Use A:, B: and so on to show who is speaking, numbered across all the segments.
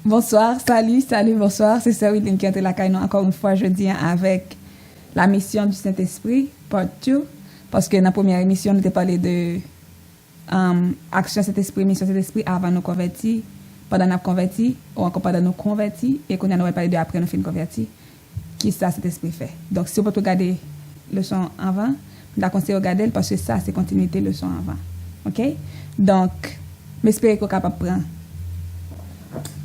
A: Bonsoir, salut, bonsoir. C'est Sœur Willine qui est la caille encore une fois jeudi avec la mission du Saint-Esprit, part 2. Parce que dans la première émission, nous avons parlé de action Saint-Esprit, mission Saint-Esprit avant nous convertir, pendant nous convertir, ou encore pendant nous convertir, et qu'on a parlé de après nous finir convertir. Qui ça Saint-Esprit fait. Donc, si vous pouvez regarder le son avant, je vous conseille de regarder parce que ça, c'est continuité le son avant. OK? Donc, j'espère que vous êtes capable de prendre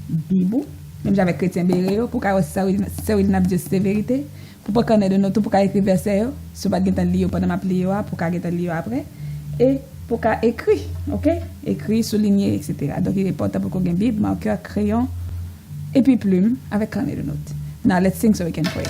A: Bible, même j'avais chrétien Béréo, pour que ça n'a pas de vérité, pour pas connaître de nous, pour qu'à écrire verset, si vous n'avez pas de lire pendant ma lire, pour qu'à lire après, et pour qu'à écrire, ok? Écrire, souligner, etc. Donc, il est important pour qu'on ait une Bible, marqueur, crayon, et puis plume, avec carnet de notes. Now, let's sing so we can pray.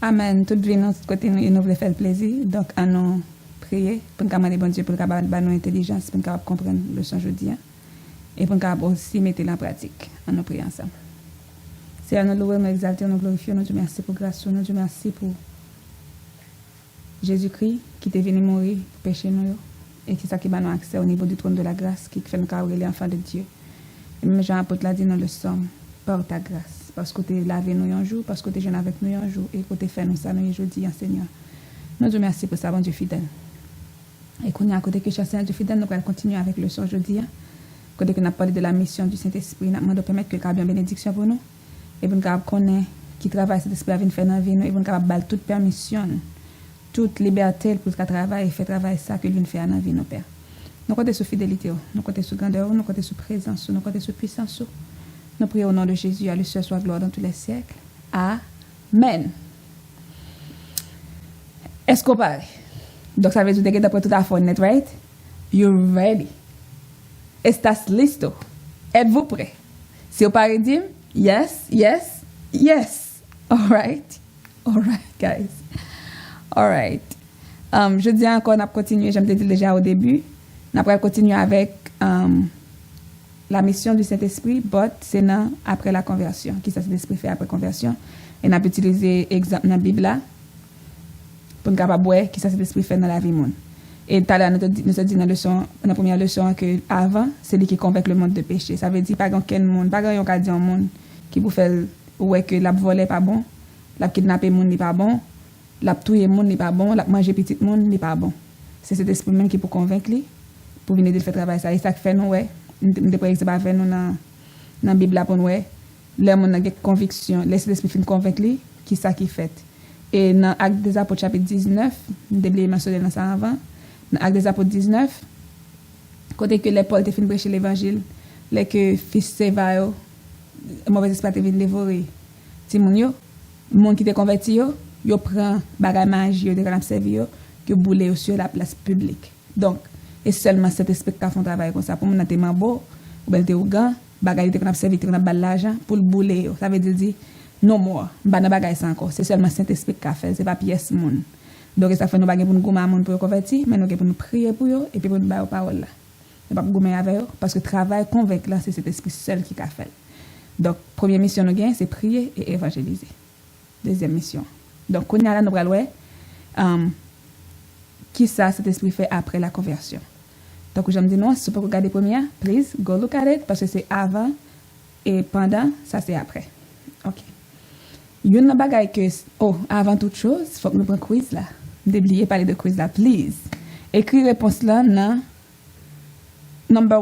A: Amen. Toute vie, nous, côté nous voulons faire plaisir. Donc, à nous prier pour nous demander bon Dieu pour nous donner intelligence, pour nous comprendre le son jeudi. Et pour nous aussi mettre en pratique. À nous prier ensemble. C'est à nous louer, nous exalter, nous glorifier. Nous Dieu merci pour grâce. Nous Dieu merci pour Jésus-Christ qui est venu mourir pour pécher nous. Et qui ça qui va nous accès au niveau du trône de la grâce, qui fait nous carrer les enfants de Dieu. Et même Jean-Apôtre l'a dit, nous le sommes par ta grâce. Parce que tu es lavé nous un jour, parce que tu es jeune avec nous un jour, et que tu fait nous ça nous aujourd'hui, Seigneur. Nous Dieu merci pour ça, bon Dieu fidèle. Et qu'on est à côté que chaque Seigneur Dieu fidèle, nous allons continuer avec le son aujourd'hui. Côté que nous avons parlé de la mission du Saint-Esprit, nous demandons de permettre que le bien bénédiction pour nous. Et pour nous connaître qui travaille cet esprit à venir faire dans la vie, et pour nous capable toute permission, toute liberté pour travailler et faire travail ça que lui fait dans la vie, nos pères. Nous comptons sur fidélité, nous comptons sur grandeur, nous comptons sur présence, nous comptons sur puissance. Nous prions au nom de Jésus, à lui seul soit gloire dans tous les siècles. Amen. Est-ce qu'on parle? Donc ça veut dire que d'après tout à fait net, right? You're ready. Estás listo? Êtes-vous prêt? Si vous parlez dire, yes, yes, yes. All right, guys. All right. Je dis encore, on a continué, j'aime te dire déjà au début, on a continué avec la mission du Saint-Esprit, but c'est après la conversion. Qui ça, Saint-Esprit fait après conversion? Et on a utilisé exemple dans la Bible là, pour nous capable voir qui ça, Saint-Esprit fait dans la vie monde. Et tout à l'heure, nous avons dit dans la première leçon que avant, c'est lui qui convainc le monde de péché. Ça veut dire pas qu'un monde, pas qu'un cas un monde qui vous fait ouais que la voler pas bon, la kidnapper monde n'est pas bon, la tuer monde n'est pas bon, la manger petit monde n'est pas bon. C'est cet esprit même qui peut convaincre lui pour venir de faire travail ça. Et ça fait nous ouais, par exemple avec nous dans la Bible là pour nous ouais, les monde a conviction, laisse l'esprit fin convaincre lui qui ça qui fait. Et dans Actes des Apôtres chapitre 19, nous devons mentionner dans ça avant. Dans Actes des Apôtres 19, côté que les Paul te fin prêcher l'évangile, les que fils Sévaio, mauvais esprit te vient dévorer. Ti moun yo, monde qui te converti yo prend bagage magie de grand servir que boule sur la place publique. Donc, et seulement cet esprit qui font travail comme ça pour mon tellement beau, ou ben te ougan, bagage te qu'on a servi te qu'on a bal l'argent pour le bouler. Ça veut dire non moi, ba na bagage ça encore, c'est seulement cet esprit qui fait, c'est pas pièce monde. Donc ça fait nous bagage pour nous gommer monde pour convertir, mais nous pour nous prier pour eux et puis pour nous ba parole là. Ne pas gommer avec eux parce que travail convaincre là c'est cet esprit seul qui a fait. Donc première mission nous gain c'est prier et évangéliser. Deuxième mission. Donc on a là nous va qui ça cet esprit fait après la conversion. Donc j'aime dire non, si vous pouvez regarder première, please go look at it parce que c'est avant et pendant, ça c'est après. OK. Il y a une bagaille que avant toute chose, faut que nous prenions quiz là. N'oubliez pas de quiz là, please. Écris réponse là dans number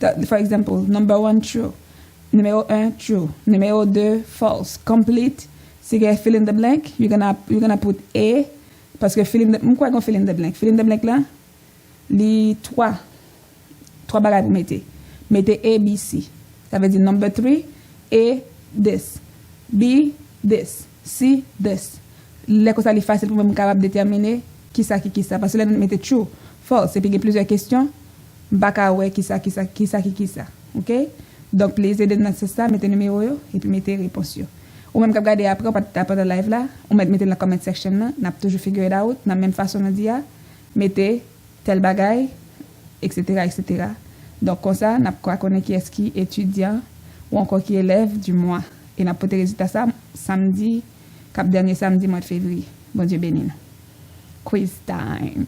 A: 1. For example, number 1 true. Numéro 1 true. Numéro 2 false. Complete. Si you fill in the blank, you're gonna put A parce que fill in the blank. Fill in the blank là, les trois bagages vous mettez. Mettez A, B, C. Ça veut dire number 3, A, this. B, this. C, this. Là, ça est facile pour me capable déterminer qui ça. Parce que là, vous mettez true, false. Et puis, il y a plusieurs questions. Baka, ouais, qui ça. OK? Donc, please, aidez-nous dans ça, mettez numéro et puis mettez réponse. Ou même, quand vous regardez après, après le live là, ou mettez dans la comment section là, on a toujours figure it out, dans la même façon, on dit, mettez tel bagaille, etc. Donc, comme ça, on a connaître qui est-ce qui est étudiant ou encore qui est élève du mois. Et on a porté résultat ça samedi, dernier samedi, mois de février. Bon Dieu béni. Quiz time.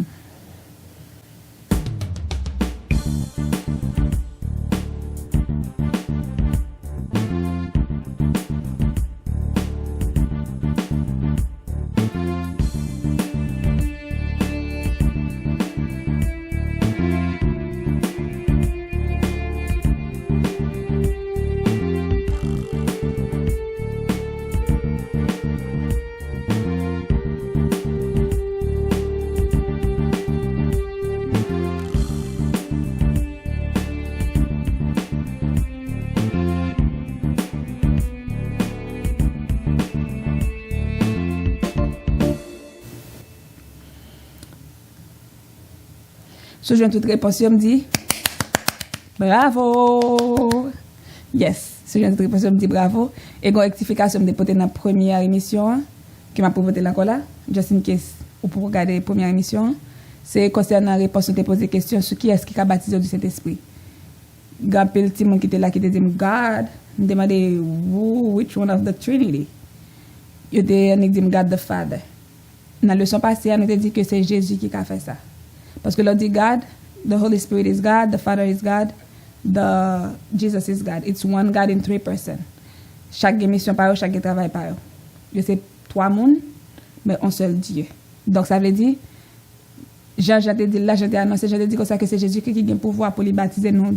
A: Si je viens toute réponse, je me dis bravo. Yes. Si je viens toute réponse, je me dis bravo. Et une rectification de porter dans la première émission. qui m'a proposé là, just in case, ou pour regarder la première émission, c'est concernant la réponse, on t'a posé question sur qui est-ce qui a baptisé du Saint-Esprit. Gapel Timon qui était là, qui te dit God, me demandait which one of the Trinity. Il était dit God the Father. Dans la leçon passée, on a dit que c'est Jésus qui a fait ça. Parce que l'on dit God, the Holy Spirit is God, the Father is God, Jesus is God. It's one God in 3 persons. Chaque émission par eux, chaque travail par eux. Je sais 3 mondes, mais un seul Dieu. Donc ça veut dire, Jean, j'ai dit là, j'ai annoncé, j'ai dit comme ça que c'est Jésus qui a le pouvoir pour les baptiser nous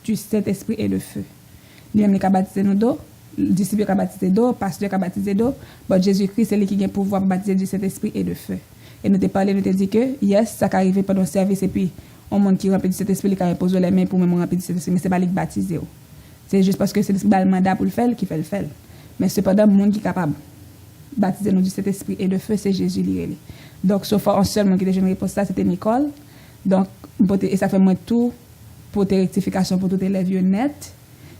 A: du Saint-Esprit et le feu. Lui-même qui a baptisé nous d'eau, le disciple qui a baptisé d'eau, le pasteur qui a baptisé d'eau, mais Jésus-Christ c'est lui qui a le pouvoir pour baptiser du Saint-Esprit et de feu. Et nous t'ai parlé, nous t'ai dit que yes, ça qui arrivé pendant le service et puis on monde qui remplit du Saint-Esprit, il a imposé les mains pour même remplir du Saint-Esprit, mais c'est pas lui qui baptiser. C'est juste parce que c'est le mandat pour le faire qui fait le faire. Mais cependant, le monde qui est capable de baptiser nous du Saint-Esprit et de feu, c'est Jésus lui. Donc, sauf un seul monde qui a déjà répondu ça, c'était Nicole. Donc, et ça fait moins tout pour tes rectifications pour tous les élèves net.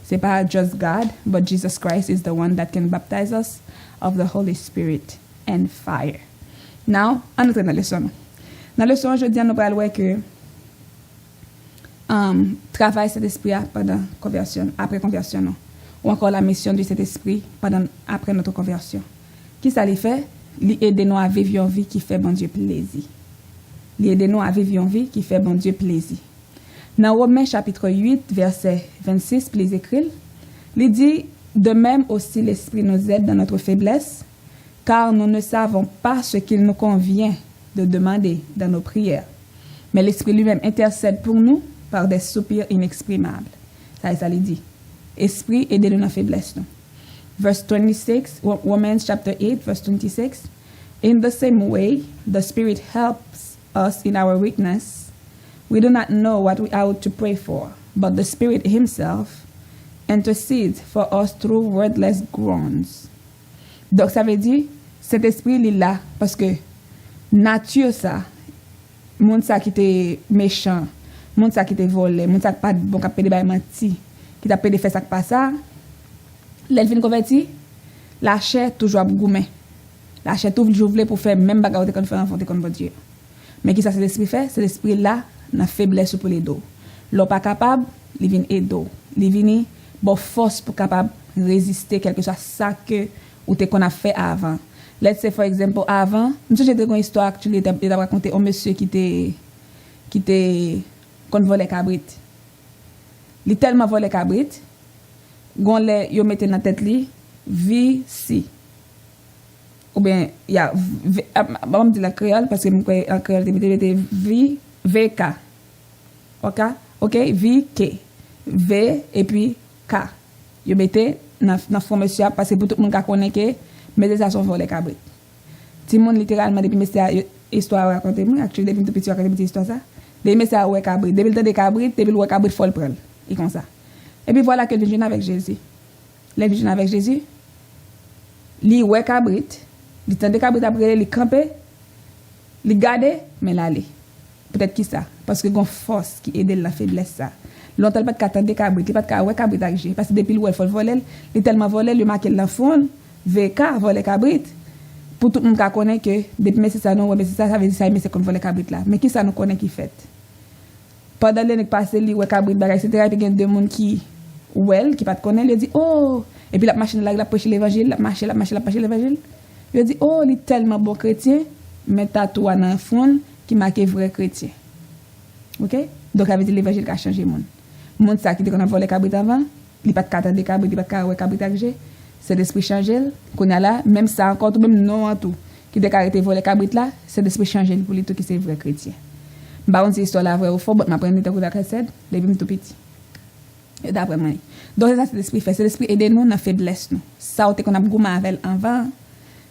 A: C'est pas just God, but Jesus Christ is the one that can baptize us of the Holy Spirit and fire. Now, on entre dans la leçon. Dans la leçon, aujourd'hui, nous allons voir que travail cet esprit pendant conversion, après conversion, non. Ou encore la mission du Saint-Esprit après notre conversion. Qui ça lui fait? Il aide nous à vivre une vie qui fait bon Dieu plaisir. Il aide nous à vivre une vie qui fait bon Dieu plaisir. Dans Romains chapitre 8, verset 26, il écrit, il dit, de même aussi l'Esprit nous aide dans notre faiblesse, car nous ne savons pas ce qu'il nous convient de demander dans nos prières. Mais l'Esprit lui-même intercède pour nous par des soupirs inexprimables. Ça il dit. Esprit, aidez-nous dans la faiblesse. Non? Verse 26, Romans chapter 8, verse 26. In the same way, the Spirit helps us in our weakness. We do not know what we ought to pray for, but the Spirit Himself intercedes for us through wordless groans. Donc ça veut dire, cet esprit il est là parce que nature ça, monde ça qui était méchant, monde ça qui était volé, monde ça qui pas bon qui pédé bay menti, qui t'a pédé faire ça pas ça. L'elvin converti, la chair toujours goumé. La chair toujours voulait pour faire même bagarre qu'on fait enfant comme bon Dieu. Mais qui ça c'est l'esprit fait, c'est l'esprit là na faiblesse pour les dos. L'on pas capable, il vient aider, il vient bon force pour capable résister quelque chose ça que ou te qu'on a fait avant. Let's say for example avant, monsieur j'ai une histoire actuelle il a raconté un monsieur qui était qu'on volait cabrit. Il tellement volé cabrit, gon les yo mettait dans tête li vie si. Ou bien il y a on dit la créole parce que en créole il vie VK. OK, V K. V et puis K. Yo mettait dans formation parce que pour tout le monde connaît que mais ça sont volés cabrit. Tout le monde littéralement depuis mais c'est histoire raconter moi actuellement depuis tout petit raconter histoire ça. Des mais ça ouais cabrit, depuis le temps de cabrit, depuis le cabrit faut le prendre. Et comme ça. Et puis voilà que le jeune avec Jésus. Le jeune avec Jésus. Li ouais cabrit, li temps de cabrit après li camper, li garder mais l'aller. Peut-être qui ça parce que gon force qui aide la faiblesse ça. Longtemps pas de attendre cabrit, pas de ouais cabrit avec parce que depuis le faut voler, il tellement voler le marquer la fond, VK voler cabrit. Pour tout le monde connaît que depuis mais c'est ça non mais c'est ça veut dire ça mais c'est qu'on voler cabrit là. Mais qui ça nous connaît qui fait? Pendant l'année passée li ouais cabrit bagay etc. puis il y a deux monde qui qui pas connaît, il dit oh et puis la machine là la prêcher l'évangile, la marcher l'évangile. Il dit oh il est tellement bon chrétien, mais tatouage dans fond qui marque vrai chrétien. OK? Donc ça veut dire l'évangile qui a changé monde. Monde ça qui était qu'on a volé cabrit avant, il pas de attendre cabrit, il pas ouais cabrit avec c'est l'esprit changé qu'on a là, même ça encore tout même non en tout qui était arrêté voler cabrit là, c'est l'esprit changé pour lui tout qui c'est vrai chrétien. Bah on dit histoire là vrai ou faux, mais m'apprendre de la cassette, les bim tout petit. Et d'après moi. Donc ça c'est l'esprit fait, c'est l'esprit aider nous dans faiblesse nous. Ça qu'on a goumé avec avant,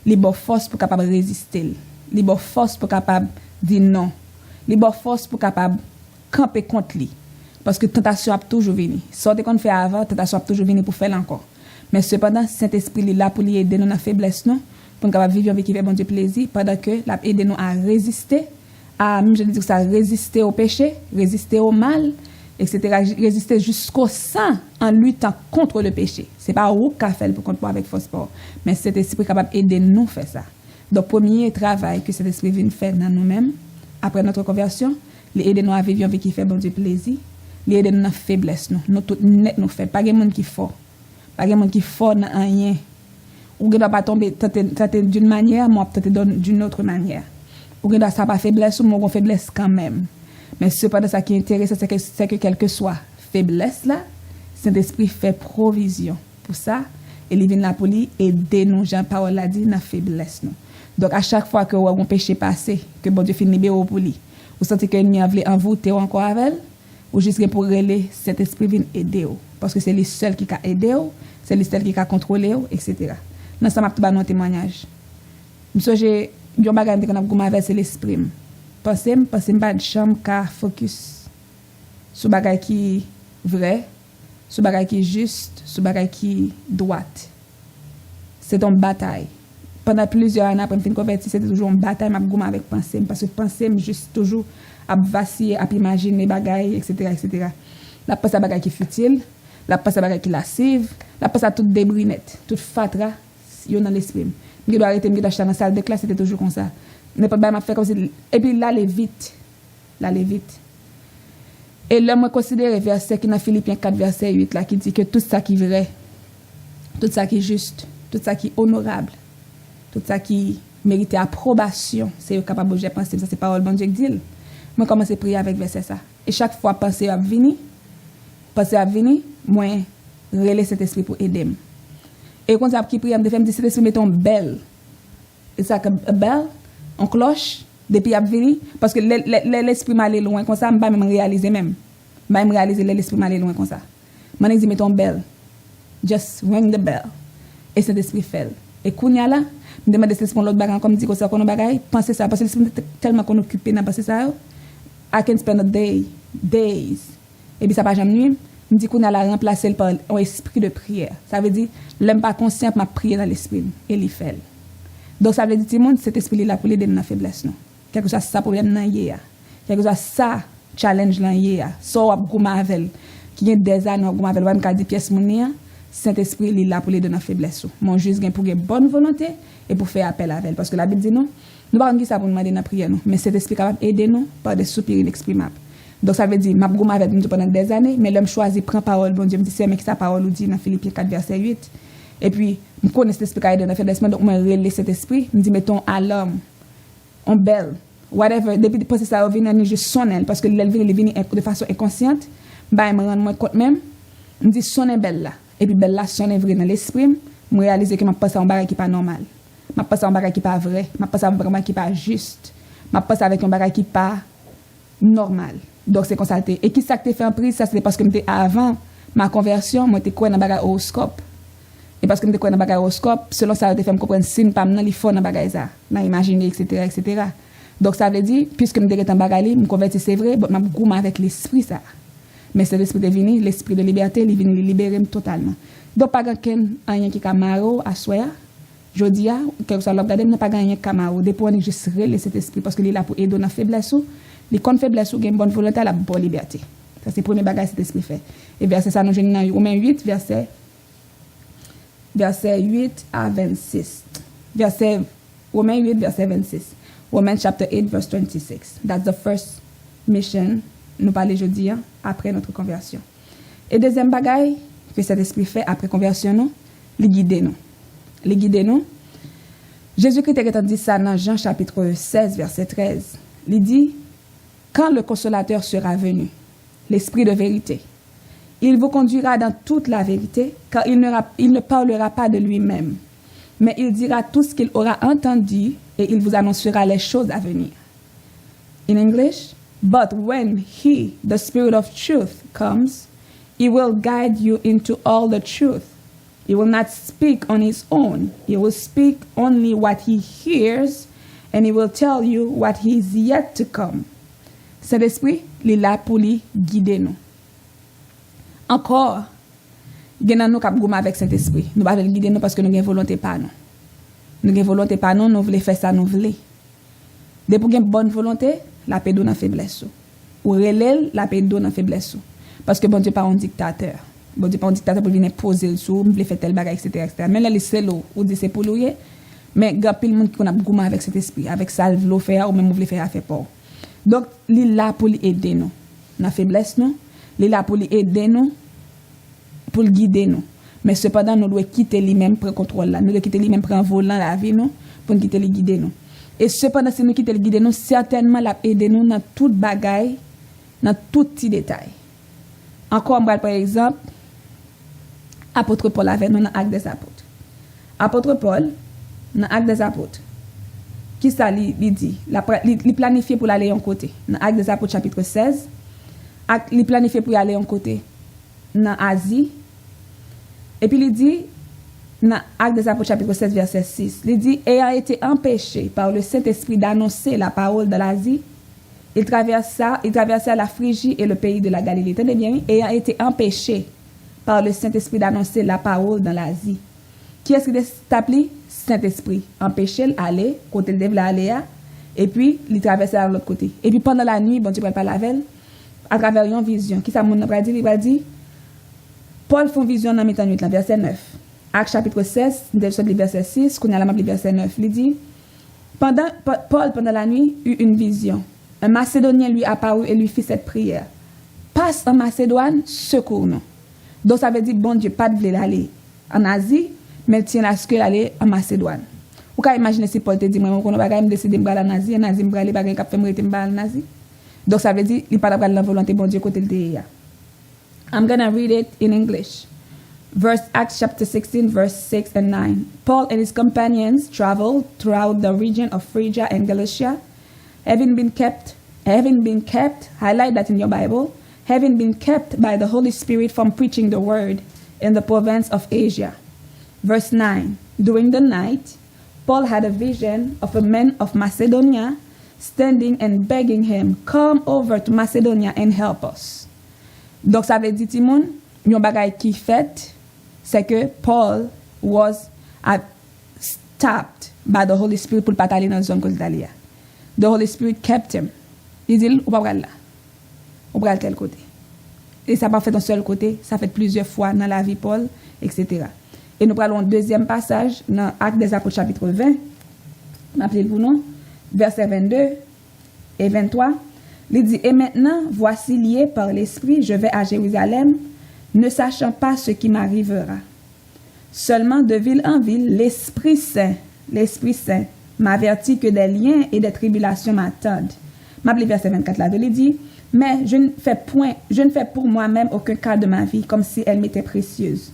A: les bonnes force pour capable résister, les bonnes force pour capable dire non, les bonnes force pour capable camper contre lui. Parce que tentation a toujours venu. Sorte qu'on fait avant, tentation a toujours venu pour faire encore. Mais cependant, Saint-Esprit est là pour lui aider nous dans faiblesse nous, pour nous capable vivre avec qui fait bon Dieu plaisir pendant que l'a aider nous à résister à même je dis que ça résister au péché, résister au mal, etc. Résister jusqu'au sang en luttant contre le péché. C'est pas où qu'a fait pour contre avec force, mais cet esprit capable aider nous faire ça. Donc, premier travail que cet esprit vient faire dans nous-mêmes, après notre conversion, les aider nous à vivre une vie qui fait bon Dieu plaisir, les aider nous dans la faiblesse, nous tout net nous fait. Pas de monde qui fort. Pas de monde qui fort dans rien. Ou ne doit pas tomber tenter d'une manière, moi peut-être d'une autre manière. Ou ne doit ça pas faiblesse ou mon faiblesse quand même. Mais cependant, ça qui est intéressant, c'est que quelle que soit faiblesse là, Saint-Esprit fait provision pour ça. Et il vient là pour lui aider nous, Jean-Paul l'a dit, dans la faiblesse. Nous. Donc, à chaque fois que vous avez un péché passé, que bon Dieu finit libérer pour lui, vous sentez que l'ennemi a voulu envoûter encore avec elle, ou juste pour relayer, cet esprit vient aider vous. Parce que c'est lui seul qui a aidé vous, c'est lui seul qui a contrôlé vous, etc. Dans ça, je vais un témoignage. Je j'ai un bagage que je vais c'est l'esprit. Pensez pas de chambre qui focus sur bagage qui est vrai, sur bagage qui est juste, sur bagage qui est droite. C'est une bataille. Pendant plusieurs années après me convertir, c'était toujours une bataille avec penser parce que penser juste toujours à vaciller, à imaginer bagaille, etc., etc. La passe à bagaille qui est futile, la passe à bagaille qui lascive, la passe à toute débris net, toute fatra, yo dans l'esprit. Je dois arrêter, je dois acheter dans la salle de classe, c'était toujours comme ça. N'importe quoi m'a fait comme si, et puis là aller vite. Et là moi considère verset qui dans Philippiens 4 verset 8 là qui dit que tout ça qui est vrai, tout ça qui est juste, tout ça qui est honorable, tout ça qui mérite approbation, c'est capable de penser ça c'est parole bon Dieu qui dit. Moi commence à prier avec verset ça. Et chaque fois penser à venir, moi relayer cet esprit pour aider. Et quand ça qui prie, me dit cet esprit mettons belle. Et ça que belle en cloche depuis à venir parce que l'esprit m'aller loin comme ça, me pas même réaliser même. Pas me réaliser l'esprit m'aller loin comme ça. M'en dit mettons belle. Just ring the bell. Et cet esprit fait. Et kounya là, me demande cet esprit l'autre bagarre comme dit que ça qu'on bagaille, penser ça parce que l'esprit tellement qu'on occupé dans passer ça. I can spend a days. Et puis ça pas jamais nuit. Me dit qu'on a la remplacer par un esprit de prière. Ça veut dire l'homme pas conscient m'a prier dans l'esprit et il fait. Donc ça veut dire tout cet esprit là pour l'aider dans la faiblesse non. Quelque chose ça problème nan yé. Quelque chose ça challenge là yé. So a beaucoup avec qui a des années beaucoup avec même ka 10 pièces monia, cet esprit il là pour l'aider dans la faiblesse. Mon juste gain pour bonne volonté et pour faire appel à elle parce que la Bible dit non, nous pas qui ça pour demander dans la prière non, mais cet esprit capable aider nous par des soupirs inexprimables. Donc ça veut dire m'a goumé avec nous pendant des années mais l'homme choisit prend parole bon Dieu me dit c'est mais qui sa parole ou dit dans Philippiens 4 verset 8 et puis me connais cet esprit qui est dans la faiblesse donc moi relayer cet esprit me dit mettons alarme on belle whatever depuis penser ça venir ni juste sonner parce que elle vient de façon inconsciente bah me rendre moi compte même me dit sonner belle là et puis belle là sonner vrai dans l'esprit me réaliser que m'a passé en bagage qui pas normal m'a passé en bagage qui pas vrai m'a passé en bagage qui pas juste m'a passé avec un bagage qui pas normal. Donc c'est comme ça et qui ça que fait en prise ça c'est parce que m'était avant ma conversion moi était quoi dans bagage horoscope et parce que m'était quoi dans bagage horoscope selon ça te fait me comprendre si pas dans les fond dans bagage ça dans imaginer etc. Donc ça veut dire puisque m'était dans bagage me convertir c'est vrai mais m'a goûté avec l'esprit ça mais c'est l'esprit de venir l'esprit de liberté il vient libérer totalement donc pas rien qui camaro à soya jodia quelque soit l'obgadem n'a pas gagné camaro depuis on juste relayer cet esprit parce que il est là pour aider dans la faiblesse les comptes faiblesse ou gain bonne volonté la bonne liberté. Ça c'est premier bagage cet esprit fait. Et verset ça nous joignons dans Romains 8 verset 8 à 26. Romains 8 verset 26. Romans chapter 8 verse 26. That's the first mission nous parler jeudi après notre conversion. Et deuxième bagage que cet esprit fait après conversion nous, les guider nous. Jésus-Christ a dit ça dans Jean chapitre 16 verset 13. Il dit quand le consolateur sera venu, l'esprit de vérité, il vous conduira dans toute la vérité, car il ne parlera pas de lui-même, mais il dira tout ce qu'il aura entendu et il vous annoncera les choses à venir. In English, but when he, the Spirit of truth, comes, he will guide you into all the truth. He will not speak on his own. He will speak only what he hears, and he will tell you what he is yet to come. Saint-Esprit, il est là pour lui guider nous. Encore, nous cap gouma avec Saint-Esprit. Nous pas guider nous parce que nous avons volonté pas nous. Nous avons volonté pas nous voulons faire ça nous voulons. Dès pour une bonne volonté, la paix donne faiblesse. Ou relève la paix donne faiblesse. Parce que bon Dieu pas un dictateur. Bon Dieu pas un dictateur pour venir poser le sou, me faire tel bagage etc. Mais là c'est l'eau ou dit c'est pour louer. Mais grand pile monde qui on a goût avec cet esprit, avec ça le veut faire ou même voulait faire fait peur. Donc il là pour aider nous. Dans faiblesse nous, il là pour aider nous, pour guider nous. Mais cependant nous devons quitter lui-même prendre contrôle là, nous devons quitter lui-même prendre volant la vie nous pour quitter le guider nous. Et cependant si nous quitter le guider nous, certainement l'a aider nous dans toute bagaille, dans tout petit détail. Encore par exemple, apôtre Paul avec nous dans Actes des Apôtres. Apôtre Paul dans Actes des Apôtres. Qui ça lui dit? Il planifié pour aller en côté. Dans Actes des Apôtres chapitre 16, il planifié pour aller en côté dans Asie. Et puis il dit dans Actes des Apôtres chapitre 16 verset 6, il dit ayant été empêché par le Saint-Esprit d'annoncer la parole de l'Asie, il traversa la Phrygie et le pays de la Galilée. Tenez bien, ayant été empêché par le Saint-Esprit d'annoncer la parole dans l'Asie. Qui est-ce qui est appelé? Saint-Esprit. Empêché d'aller, côté le devait aller, et puis il traversait à l'autre côté. Et puis pendant la nuit, bon Dieu parle avec elle, à travers une vision. Qui ça, mon a dit? Il va dire, Paul fait une vision dans la nuit, verset 9. Acte chapitre 16, nous devons le verset 6, qu'on a le verset 9. Il dit, Paul, pendant la nuit, eut une vision. Un Macédonien lui apparut et lui fit cette prière. Passe en Macédoine, secours-nous. Donc ça veut dire, bon Dieu, pas de vouloir aller en Asie, mais tiens à ce que aller en Macédoine. Vous pouvez imaginer si Paul te dit, moi, on va décider de aller en Asie, en Asie, je vais aller en Asie. Donc ça veut dire, il n'y a pas de la volonté, bon Dieu, côté de Dieu. I'm going to read it in English. Acts chapter 16, verse 6 and 9. Paul and his companions traveled throughout the region of Phrygia and Galatia, having been kept, highlight that in your Bible, having been kept by the Holy Spirit from preaching the word in the province of Asia. Verse 9. During the night, Paul had a vision of a man of Macedonia standing and begging him, come over to Macedonia and help us. Donc ça veut dire, Timon, yon bagay qui fait, c'est que Paul was stopped by the Holy Spirit pour pas aller dans la zone d'Italie. The Holy Spirit kept him. Il dit, ou pas là. Ou pas tel côté. Et ça n'a pas fait d'un seul côté, ça fait plusieurs fois dans la vie Paul, etc. Et nous parlons deuxième passage dans Actes des Apôtres chapitre 20. M'appelez pour nous, versets 22 et 23. Il dit, et maintenant, voici lié par l'Esprit, je vais à Jérusalem, ne sachant pas ce qui m'arrivera. Seulement de ville en ville, l'Esprit Saint m'avertit que des liens et des tribulations m'attendent. M'appelez verset 24 là, il dit, mais je ne fais pour moi-même aucun cas de ma vie, comme si elle m'était précieuse.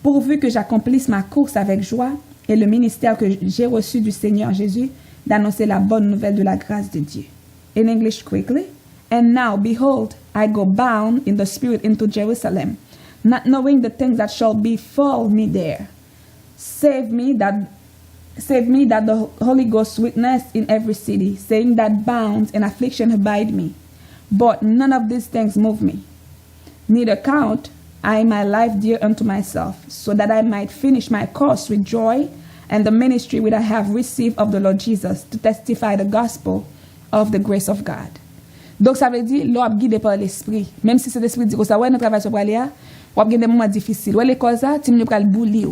A: Pourvu que j'accomplisse ma course avec joie et le ministère que j'ai reçu du Seigneur Jésus d'annoncer la bonne nouvelle de la grâce de Dieu. In English quickly. And now, behold, I go bound in the Spirit into Jerusalem, not knowing the things that shall befall me there. Save me that the Holy Ghost witness in every city, saying that bonds and affliction abide me. But none of these things move me. Neither count I my life dear unto myself, so that I might finish my course with joy and the ministry which I have received of the Lord Jesus, to testify the gospel of the grace of God. Donc ça veut dire, l'on guidé par l'esprit. Même si c'est l'esprit dit que ça, ouais, nous travaillons sur Bralia, on a des moments difficiles. Ouais, l'école ça, tu ne peux pas le bouler.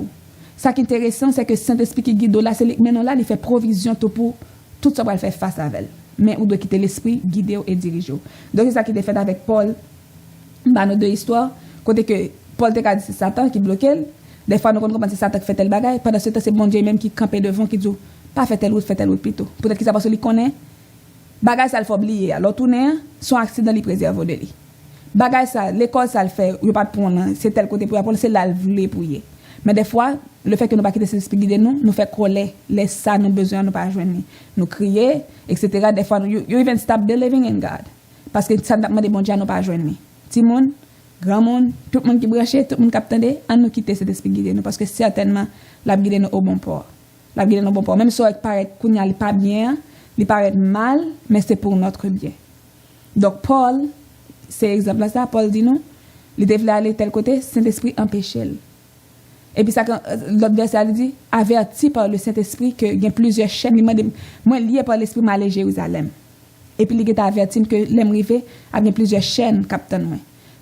A: Ça qui est intéressant, c'est que Saint-Esprit qui guide là, c'est maintenant là, il fait provision pour tout ça pour faire face à elle. Mais on doit quitter l'esprit, guider et diriger. Donc c'est ça qui est fait avec Paul. Dans nos deux histoires, côté que Paul te dit c'est Satan qui bloque. Des fois nous comprenons c'est Satan qui fait tel bagaille. Pendant ce temps c'est bon Dieu même qui campait devant qui dit pas fait tel autre plutôt. Peut-être qu'il ça parce qu'il connaît. Bagay ça il faut oublier. Alors tourner son accident li préserve de lui. Bagay ça l'école ça le fait, il pas prendre c'est tel côté pour c'est là le voulait pour y. Mais des fois le fait que nous pas quitter cet esprit guider nous fait coller les ça nous besoin nous pas joindre nous crier etc. Des fois you even stop believing in God parce que ça demande bon Dieu nous pas joindre. Petit monde, grand monde, tout le monde qui branché, tout le monde qui attendait, à nous quitter cet esprit guider nous parce que certainement la guider nous au bon port. La guider nous au bon port même si ça paraît qu'on n'y pas bien. Il paraît mal, mais c'est pour notre bien. Donc, Paul, c'est exemple là, ça, Paul dit nous, il devait aller tel côté, Saint-Esprit empêchait. Et puis, ça, l'autre verset, il dit, averti par le Saint-Esprit qu'il y a plusieurs chaînes, moi, lié par l'Esprit, m'a allé Jérusalem. Et puis, il est averti que l'aime-rivé, il y a plusieurs chaînes, captain.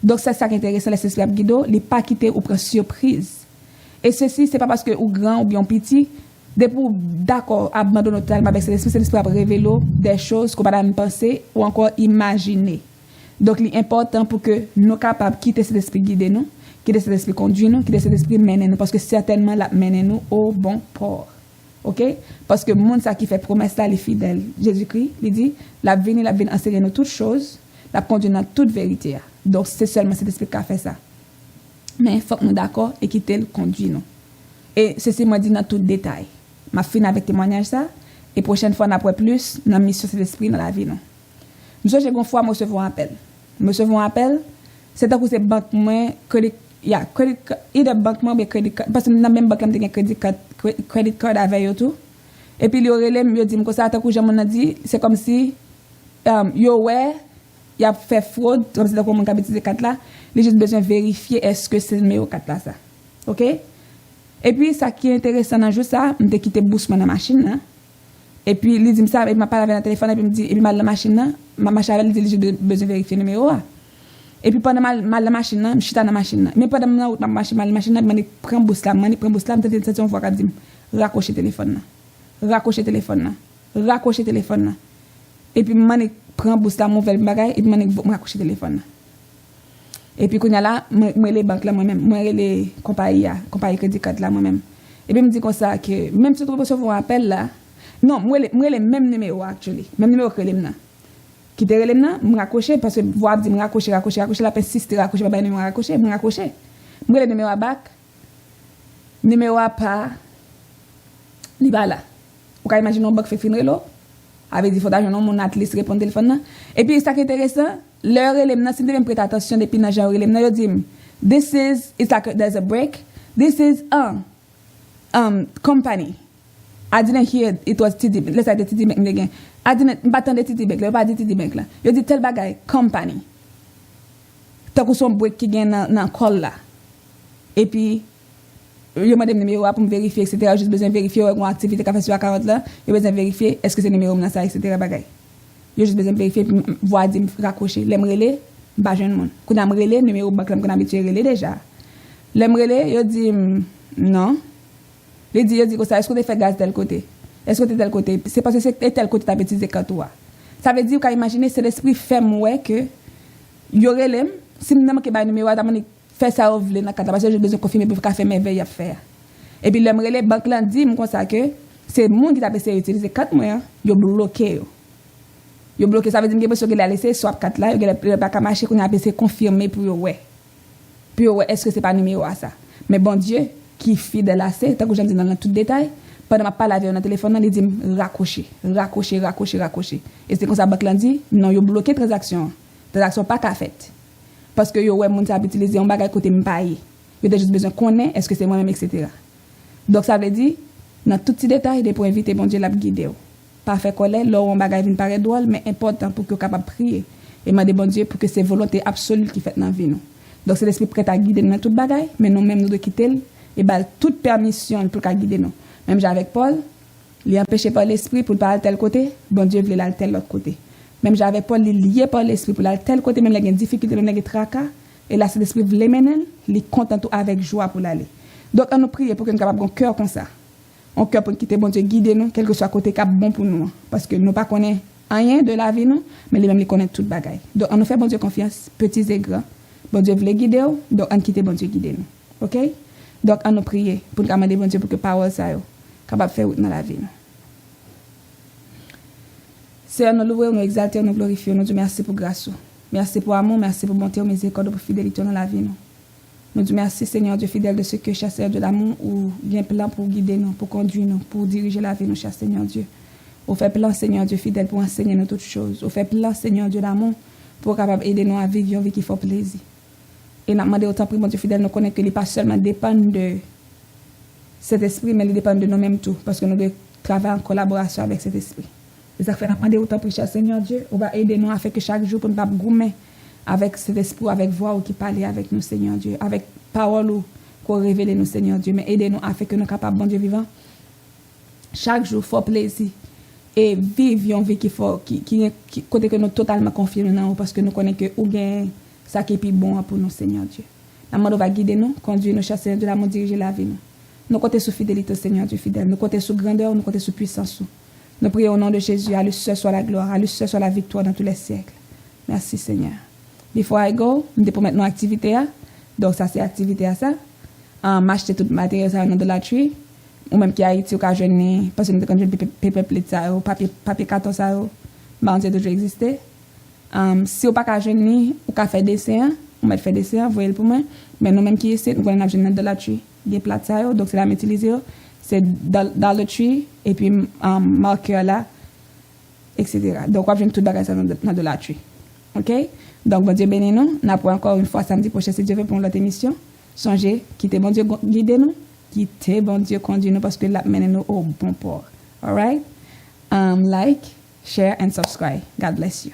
A: Donc, c'est ça qui est intéressant, le Saint-Esprit Guido, il n'est pas quitté ou prend surprise. Et ceci, c'est pas parce que ou grand ou bien petit, de pour d'accord abandonner totalement avec cet esprit va révéler des choses qu'on va pas penser ou encore imaginer. Donc il est important pour que nous capables quitter cet esprit guider nous, quitter cet esprit conduire nous, quitter cet esprit mener nous parce que certainement la mener nous au bon port. OK? Parce que monde ça qui fait promesse là les fidèles. Jésus-Christ, il dit la venir enseigner nous toutes choses, la conduire dans toute vérité. Donc c'est seulement cet esprit qui a fait ça. Mais il faut que nous d'accord et quitter le conduire nous. Et ceci m'a dit dans tout détail. M'a fini avec témoignage ça et prochaine fois n'après plus dans mission cet esprit dans la vie non. Nous j'ai une fois me recevoir un appel. Me recevoir un appel, c'est tant que c'est banque moins crédit il de banque moins crédit parce que dans même banque me crédit card avec eux tout. Et puis il relève me dit comme ça tant que j'en dit c'est comme si yo ouais il a fait fraude comme si comme on a utilisé carte là, il juste besoin vérifier est-ce que c'est le numéro 4 là ça. OK? Et puis ça qui est intéressant dans juste ça, me quitté bousement dans la machine là. Et puis il dit ça, il m'a parlé avec le téléphone et puis me dit et puis mal la machine là, ma machine elle dit j'ai besoin vérifier le numéro. Et puis pendant mal la machine là, je suis dans la machine là. Mais pendant ma machine mal la machine là, me prend boost là, me on voit qu'a dit raccrocher téléphone là. Raccrocher téléphone là. Raccrocher téléphone là. Et puis me prend boost là mon bagage et puis me raccrocher téléphone là. Et puis quand là moi les banques là moi-même moi les compagnie crédit card là moi-même et puis me dit comme ça que même si tu recevoir un appel là non moi les même numéro actually même numéro que les là qui te relève là me raccrocher parce que voir dit me raccrocher la persiste raccrocher pas numéro raccrocher me raccrocher moi le numéro à bac numéro à pas li ba là ou ka imaginer un banque fait finir là avec dit faut d'argent non mon atelier répondre téléphone là et puis ça qui est intéressant leur élément si vous prêter attention depuis dans genre élément yo dit this is it's like there's a break this is company I didn't hear it was TD let's say the TD bank again I didn't battant the TD bank là pas de TD bank là yo dit tel bagay company tant que son break qui gagne dans call là et puis yo m'a donné numéro pour me vérifier etc. juste besoin vérifier une activité qu'a fait sur 40 là yo besoin vérifier est-ce que c'est numéro dans ça etc. bagay yo juste besoin vérifier voir dire raccrocher l'aime relé ba jeune monde qu'on a relé numéro banque qu'on a habitué relé déjà l'aime relé yo dit non il dit que ça est-ce que tu fais gaz tel côté est-ce que tu tel côté c'est parce que c'est tel côté ta bêtise quand toi ça veut dire qu'à imaginer c'est l'esprit ferme ouais que yo relé si n'a que ba numéro da faire ça ouvler dans carte parce que j'ai besoin confirmer pour faire merveille à faire et puis l'aime relé banque là dit comme ça que c'est monde qui t'a essayé utiliser carte moyen yo bloqué yo bloqué ça veut dire que il a laissé swap carte là il pas marcher qu'on a essayé confirmer pour ouais puis ouais est-ce que c'est pas numéro à ça mais bon Dieu qui fidèle à ça tant que j'aime dire dans tout détail pendant ma parle avec dans téléphone il dit raccrocher et c'est comme ça banque là dit non yo bloqué transaction pas qu'a fait parce que yo ouais moun ça utiliser un bagage côté m'paye yo a juste besoin connaître est-ce que c'est moi-même etc. Donc ça veut dire dans tout petit détail des pour inviter bon Dieu l'a guider pas faire colère là on bagage vinn paraît drôle mais important pour que capable prier et demander bon Dieu pour que c'est volonté absolue qui fait dans vie nous. Donc c'est l'esprit prêt à guider dans toute bagaille mais nous même nous de quitter et bah toute permission pour qu'a guider nous. Même avec Paul, il empêché par l'esprit pour pas aller tel côté, bon Dieu voulait aller tel l'autre côté. Même avec Paul, il lié par l'esprit pour aller tel côté même il y a une difficulté même il y a tracas et là c'est l'esprit voulait mener, il est content tout avec joie pour l'aller. Donc on nous prie pour que nous capable un cœur comme ça. Un cœur pour quitter bon Dieu guider nous quel que soit côté cap bon pour nous parce que nous pas connaît rien de la vie nous mais lui même il connaît toute bagaille. Donc on nous fait bon Dieu confiance petits et grands. Bon Dieu voulait guider nous donc on quitter bon Dieu guider nous. OK? Donc on nous prie pour demander bon Dieu pour que parole ça yo capable faire dans la vie. Seigneur, nous louons, nous exaltons, nous glorifions, nous disons merci pour grâce. Merci pour amour, merci pour bonté, miséricorde, pour fidélité dans la vie. Nous disons merci Seigneur Dieu fidèle de ce que chasseur de l'amour ou bien plan pour guider nous, pour conduire nous, pour diriger la vie nous, cher Seigneur Dieu. Au fait plan Seigneur Dieu fidèle pour enseigner nous toutes choses. Au fait plan Seigneur Dieu d'amour pour capable aider nous à vivre une vie qui fait plaisir. Et nous demandons autant pour mon Dieu fidèle, nous connaissons que il pas seulement dépend de cet esprit, mais il dépend de nous-mêmes tout, parce que nous devons travailler en collaboration avec cet esprit. Et ça fait nous demander autant pour cher Seigneur Dieu, on va aider nous à faire que chaque jour pour ne pas goumer avec cet esprit, avec voix qui parle avec nous Seigneur Dieu, avec parole qu'on révèle nous Seigneur Dieu, mais aidez nous à faire que nous capables bon Dieu vivant chaque jour fort plaisir et vivre une vie qui côté que nous totalement confiés dans parce que nous connaissons que ou bien ça qui est plus bon pour nous Seigneur Dieu. La mort va guider nous, conduire nous, chasser de l'amour, diriger la vie nous. Nous comptons sur fidélité, Seigneur Dieu fidèle. Nous comptons sur grandeur, nous comptons sur puissance. Nous prions au nom de Jésus. À lui seul soit la gloire, à lui seul soit la victoire dans tous les siècles. Merci, Seigneur. Before I go, nous devons mettre nos activités. Donc, ça, c'est activité à ça. M'acheter tout le matériel ça dans de la tri. Ou même qui a Haïti, ou qui a jeune, parce que nous avons paper plate, ça, ou papier carton, ça, on sait toujours exister. Si vous n'avez pas jeune, ou qu'à faire des dessin, on va faire des dessins, vous voyez pour moi. Mais nous même qui essaie, nous avons jeune de la tri. Des plates, ça, donc c'est la m'utiliser. C'est dans le tri, et puis marqueur là, etc. Donc, on va tout bagage dans de la tri. OK? Donc, bon Dieu bénis nous. Nous avons encore une fois samedi prochain, si Dieu veut, pour notre émission. Songez, quittez bon Dieu, guidez nous. Quittez bon Dieu, conduit nous, parce que là, menez nous au bon port. All right? Like, share, and subscribe. God bless you.